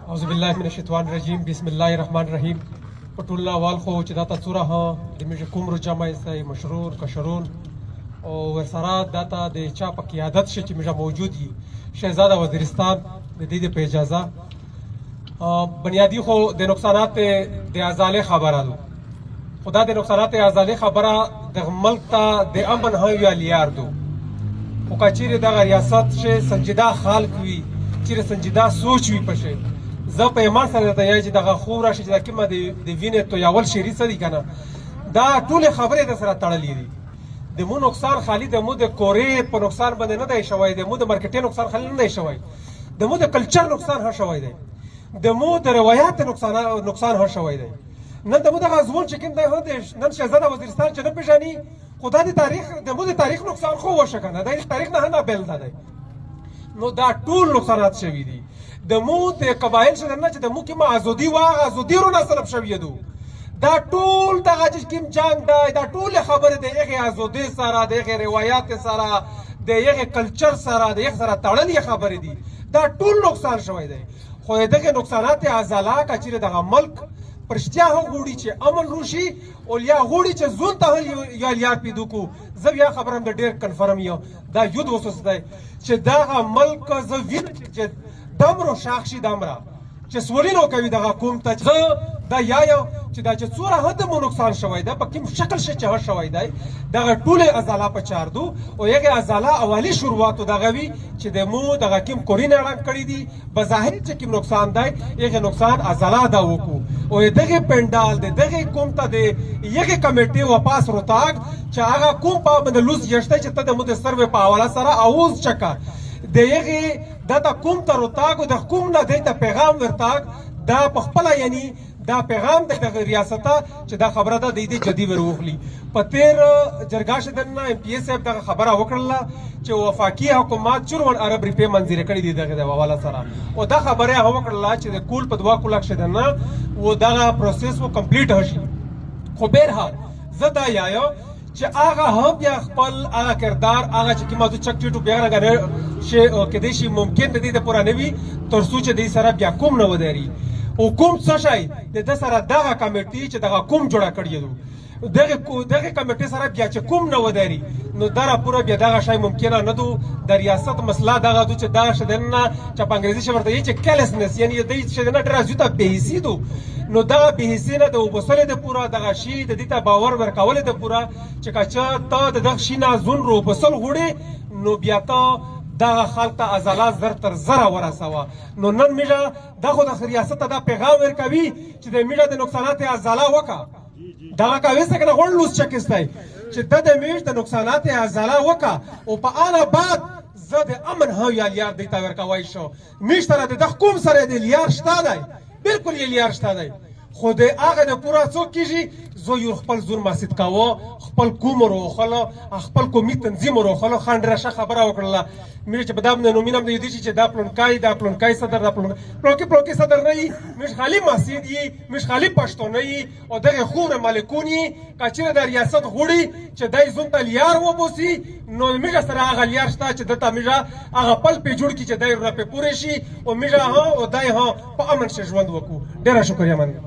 اعوذ بالله من الشیطان الرجیم بسم الله الرحمن الرحیم په ټول اول خو چې دا تصوره ها د میژ کومرو جمع سي مشرور کشرون او ورسره داته د چا په قیادت شي چې میژه موجود وي شهزاده وزیرستان د دې په اجازه بنیادی خو د نقصانات د ازاله خبره ده خدا د نقصانات ازاله خبره د ملک ته د امن هوی لیار دو او کچیر د ریاست شه سنجیده خلق وي چې سنجیده سوچ وي پشه زه په ایمان سره ته یای چې دغه خو راشي چې کومه د وینې تو یول شری سړي کنه دا ټول خبره د سره تړلې دي د مو نقصان خالی د مو د کورې په نقصان باندې نه دی شوی د مو د مارکیټي نقصان خالی نه دی شوی د مو د کلچر نقصان هم شوی دی د مو د روایت نقصان هم شوی دی نن د مو د غزون چې کوم دی هو د نن شهزاده وزیرستان چې نه پیژني خدا د تاریخ د مو د تاریخ نقصان خو وشه کنه د تاریخ نه بیل دی نو دا ټول نقصانات شوی دي د مو د قبایل سره نه چې د مو کې ما ازودي وا ازودي رو نه سلب شوی دو دا ټول دغه چې کوم جنگ دی دا ټول خبره د هغه ازودي سره د هغه روایت سره د هغه کلچر سره د هغه سره تړلې خبرې دي دا ټول نقصان شوی دی خو دغه نقصانات ازاله کچره دغه ملک پرشتیا هو غوړي چې امن روشي او یا غوړي چې زون ته یا لیار پیدو کو زه بیا خبرم د ډیر کنفرم یو دا یود وسوس دی چې دا ملک زه وینم چې دمرو شاخشي دمرا چې سولینو کوي دغه کوم ته دا یایو چې دا چې څوره هده مو نقصان شوی دا په کوم شکل شي چې شوی دی دغه ټوله ازاله په چار دو او یغه ازاله اولی شروعات دغه وی چې د مو دغه کوم کورینه رنګ کړی دي بظاهر چې کوم نقصان دی یغه نقصان ازاله دا وکړو او دغه پندال دغه کوم ته د یغه کمیټي واپس روتاګ چې هغه کوم په بندلوس یشته چې ته د مو د سروې په حواله سره اوز چکا دغه دا کوم ته روتاګ د کوم نه د پیغام ورتاګ دا په خپل یعنی دا پیغام د ریاست چې دا خبره ده د دې جدي وروخلی په تیر جرګه شدنه ام پی ایس اف دا خبره وکړه چې وفاقي حکومت 54 ارب روپے منځري کړی دي دغه د حواله سره او دا خبره هغه وکړه چې د کول په 2 لک شدنه و دا پروسس و کمپلیټ هشي خو بهرحال زدا یایو چې هغه هم بیا خپل هغه کردار هغه چې کومه د چک ټیټو بیا راغره شي کې دې شي ممکن د دې د پورا نوي تر سوچ دې سره بیا کوم نه وداري حکومت څه شي د سره دغه کمیټي چې دغه کوم جوړه کړی دو دغه کمیټي سره بیا چې کوم نه وداري نو دا پورا بیا دغه شی ممکن نه دو د ریاست مسله دغه دو چې دا شدنه چې په انګریزي شورته یې چې کیلسنس یعنی دې شدنه ډرازوته بهسي دو نو دا بهسي نه د وبسله د پورا دغه شی د دې ته باور ورکول د پورا چې کچا ته دغه شی نه زون رو بسل غوړي نو بیا ته دا خلک ته ازاله زر تر زره ورسوه نو نن میژه دغه د ریاست ته دا پیغام ورکوي چې د میژه د نقصانات ازاله وکا دغه کوي څنګه غوړ لوس چکستای چې د میژ د نقصانات ازاله وکا او په اړه بعد زه د امن هو یا لیار دی تا ورکوي شو میژ تر د حکومت سره د لیار شته دی بالکل یې لیار شته دی خو د هغه د پورا څوک کیږي زه یو خپل زور ماسید کاوه خپل کوم روخله خپل کومي تنظیم روخله خاندرشه خبره وکړه مې چې بدام نه نومینم د دې چې دا پلونکای صدر دا پلونکي صدر نه مش خالی ماسید یي مش خالی پښتون نه او دغه خور مالکونی کچره د ریاست غوړي چې دای زون ته لیار و بوسي نو مې سره هغه لیار شته چې دته مې هغه پل په جوړ کی چې دای را په پوره شي او مې او دای ها په امن شه ژوند وکړو ډیره شکریا من